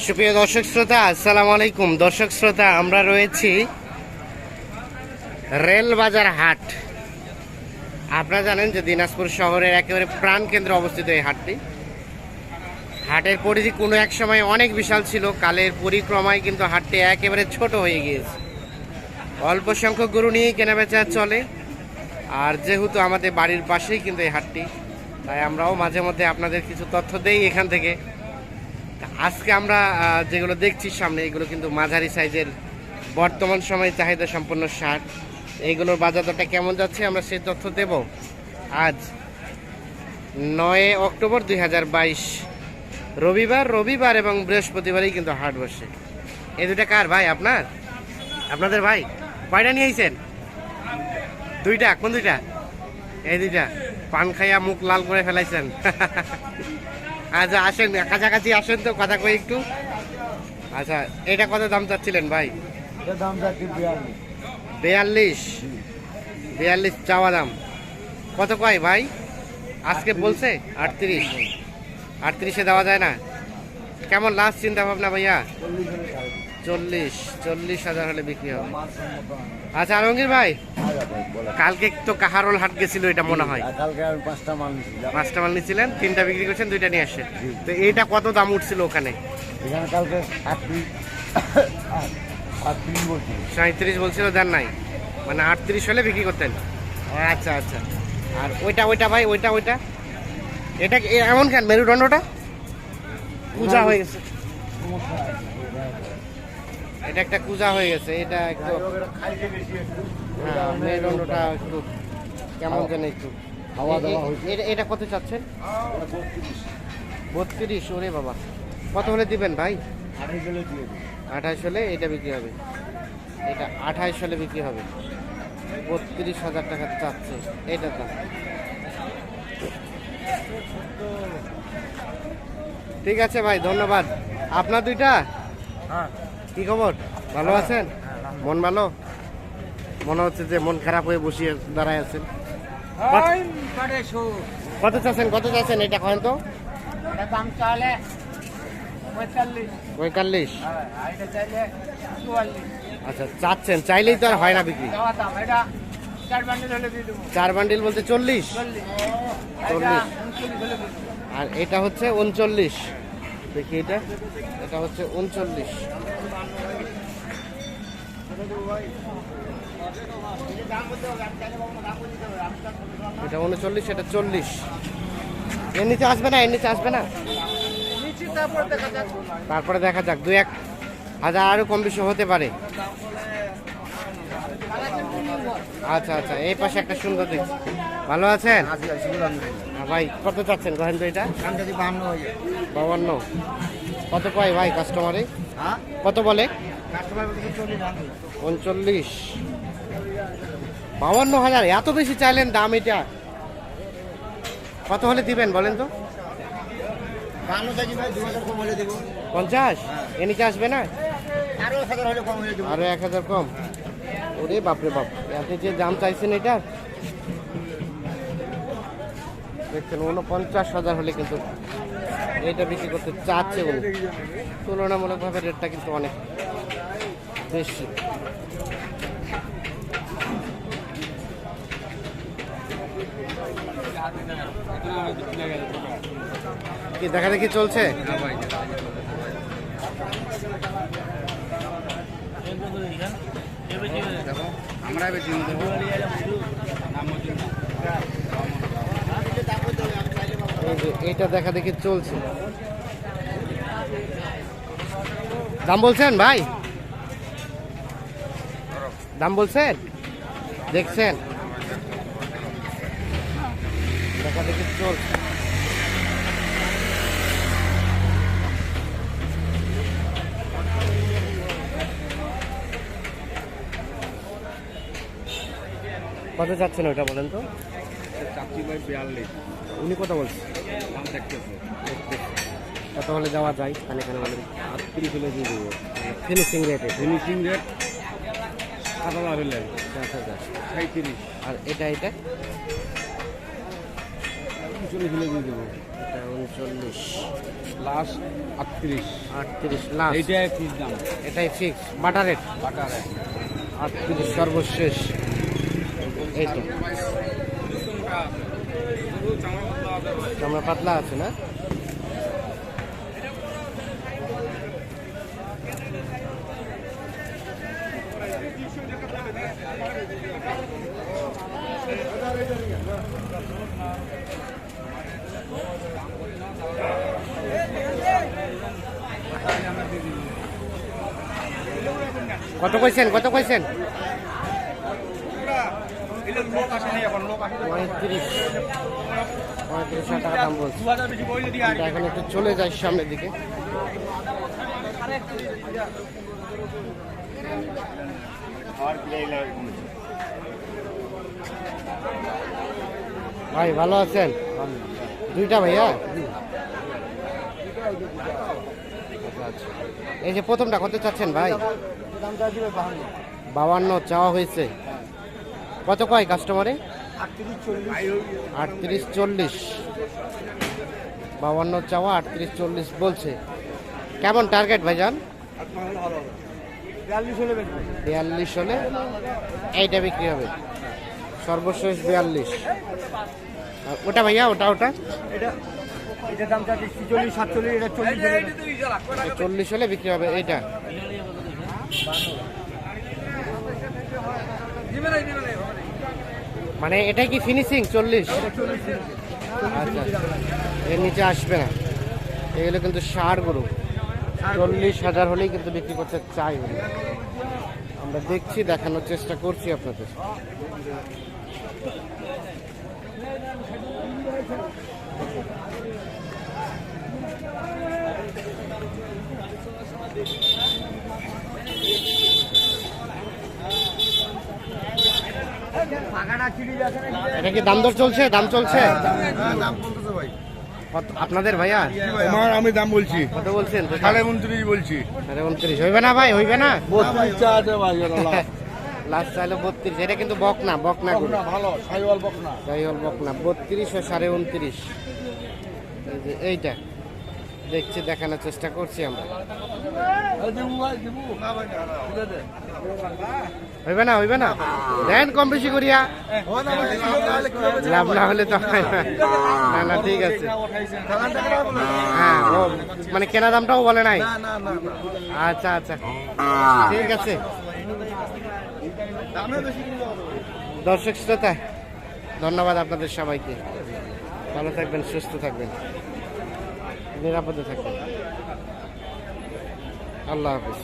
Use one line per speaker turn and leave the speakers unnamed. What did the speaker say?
সুপ্রিয় দর্শক শ্রোতা, আসসালামু আলাইকুম। দর্শক শ্রোতা, আমরা রয়েছি রেলবাজার হাট। আপনারা জানেন যে দিনাজপুর শহরের একেবারে প্রাণকেন্দ্রে অবস্থিত এই হাটটি। হাটের পরিধি কোনো এক সময় অনেক বিশাল ছিল, কালের পরিক্রমায় কিন্তু হাটটি একেবারে ছোট হয়ে গিয়েছে। অল্প সংখ্যক গরু নিয়েই কেনাবেচা চলে, আর যেহেতু আমাদের বাড়ির পাশেই কিন্তু এই হাটটি, তাই আমরাও মাঝে মধ্যে আপনাদের কিছু তথ্য দেই এখান থেকে। আজকে আমরা যেগুলো দেখছি সামনে, এগুলো কিন্তু মাঝারি সাইজের বর্তমান সময়ে চাহিদা সম্পন্ন ষাট। এইগুলোর বাজার দরটা কেমন যাচ্ছে আমরা সেই তথ্য দেব। আজ 9 অক্টোবর 2022 রবিবার এবং বৃহস্পতিবারই কিন্তু হাট বসে। এই দুটা কার ভাই? আপনাদের ভাই? কয়টা নিয়ে আইছেন? দুইটা। কোন দুইটা? এই দুইটা। পান খাইয়া মুখ লাল করে ফেলাইছেন। আচ্ছা আসেন, কাছাকাছি আসেন তো, কথা কই একটু। আচ্ছা, এটা কত দাম চাচ্ছিলেন ভাই?
দাম যাচ্ছে
42 চাওয়া দাম। কত কয় ভাই আজকে বলছে? 38 দেওয়া যায় না? কেমন লাস্ট চিন্তা ভাবনা ভাইয়া? 40,000 হলে বিক্রি হবে। আচ্ছা আলমগীর ভাই, কালকে তো কাহারোল হাট গেছিল, এটা মনে হয়
কালকে আমি 5টা মাল
নিয়েছিলেন, 3টা বিক্রি করছেন, 2টা নিয়ে আসেন। তো এইটা কত দাম উঠছিল ওখানে?
এখানে কালকে 38 বলছি।
37 বলছিল, দেন নাই? মানে 38 হলে বিক্রি করতেন। আচ্ছা। আর ওইটা ভাই, ওইটা এটা এমন কেন? মেরুদণ্ডটা কুজা হয়ে গেছে। এটা একটা কুজা হয়ে গেছে, এটা একটু মেরুদণ্ডটা একটু কেমন যেন একটু। এটা কত চাচ্ছেন? 32। ওরে বাবা, কত হলে দিবেন ভাই? 28 হলে এটা বিক্রি হবে। এটা 28 হলে বিক্রি হবে। 32,000 টাকা চাচ্ছে এটা দাম। ঠিক আছে ভাই, ধন্যবাদ। আপনার দুইটা কি খবর? ভালো আছেন? মন ভালো? মনে হচ্ছে যে মন খারাপ হয়ে বসিয়ে দাঁড়ায় আছেন। কত চাচ্ছেন এটা করেন তো? 45। আচ্ছা, চাচ্ছেন, চাইলেই তো আর হয় না বিক্রি। 4 বান্ডিল বলতে 40। আর এটা হচ্ছে 39। দেখি এটা হচ্ছে 39। এটা 39, এটা 40। এর নিচে আসবে না? তারপরে দেখা যাক, 2-1,000 আরো কম বেশি হতে পারে। আচ্ছা, এই পাশে একটা সুন্দর দেখছি। ভালো আছেন ভাই? কত চাচ্ছেন কহেন তো? এটা 52। কত কয় ভাই কাস্টমারে? কত বলে? 39। 52,000 এত বেশি চাইলেন দাম? এটা কত হলে দিবেন বলেন তো? 50? এর নিচে আসবে না? আরো 1,000 কম? ওরে বাপরে বাপ, আপনি যে দাম চাইছেন এটা দেখছেন, 49,000 হলে কিন্তু এটা বিক্রি করতে চাচ্ছে উনি। তুলনামূলকভাবে রেটটা কিন্তু অনেক বেশি। কি দেখা দেখি চলছে? এটা দেখা দেখি চলছে। দাম বলছেন ভাই? দাম বলছেন? দেখছেন, দেখা দেখি চলছে। কত চাচ্ছেন ওটা বলেন তো?
চাচ্ছি ভাই 42।
উনি কত বলছেন? কত হলে যাওয়া যায়? খানে বলেন।
38 হলে দিয়ে দেবো।
ফিনিশিং রেট
7,000 হলে 37।
আর এটা
39 হলে দিয়ে দেবো।
এটা 39।
লাস্ট 38।
38 লাস্ট,
এইটাই ফিক্স দাম।
এটাই ফিক্স বাটার রেট।
বাটার
38 সর্বশেষ। এই তো চামড়া পাতলা আছে না? কত কইছেন, কত কইছেন? 35 টাকা দাম বলছে। আমরা এখন একটু চলে যাই সামনের দিকে। ভাই ভালো আছেন? দুইটা ভাইয়া? আচ্ছা আচ্ছা। এই যে প্রথমটা কত চাচ্ছেন ভাই? 52 চাওয়া হয়েছে। কত কয় কাস্টমারে? 38-40। 52 চাওয়া, 38-40 বলছে। কেমন টার্গেট ভাইজান? 42 হলে এইটা বিক্রি হবে, সর্বশেষ 42। আর ওটা ভাইয়া, ওটা ওটা
দাম চাচ্ছি 46-47, এটা
40 হলে বিক্রি হবে এইটা। মানে এটা কি ফিনিশিং 40? আচ্ছা, এর নিচে আসবে না। এগুলো কিন্তু ষাঁড় গরু, 40,000 হলেই কিন্তু বিক্রি করতে চাই। আমরা দেখছি, দেখানোর চেষ্টা করছি আপনাদের। এটা কি দাম দর চলছে? দাম চলছে আপনাদের ভাইয়া?
আমি দাম বলছি
কত বলছেন?
29.5 বলছি।
29 হইবে না ভাই? হইবে না?
32 চাতে ভাই,
লাস্ট চাইলে 32। এটা কিন্তু বকনা, বকনা গরু,
ভালো সাইওয়াল বকনা।
সাইওয়াল বকনা। 32 ও 29.5। এই যে এইটা দেখছি, দেখানোর চেষ্টা করছি আমরা। হইবে না? হইবে না? দেন কম বেশি করিয়া, লাভ না হলে তো হয় না। না না, ঠিক আছে। হ্যাঁ, ও মানে কেনা দামটাও বলে নাই? আচ্ছা আচ্ছা, ঠিক আছে। দর্শক শ্রোতা, ধন্যবাদ আপনাদের সবাইকে। ভালো থাকবেন, সুস্থ থাকবেন, নিরাপদে থাকবেন। আল্লাহ হাফিজ।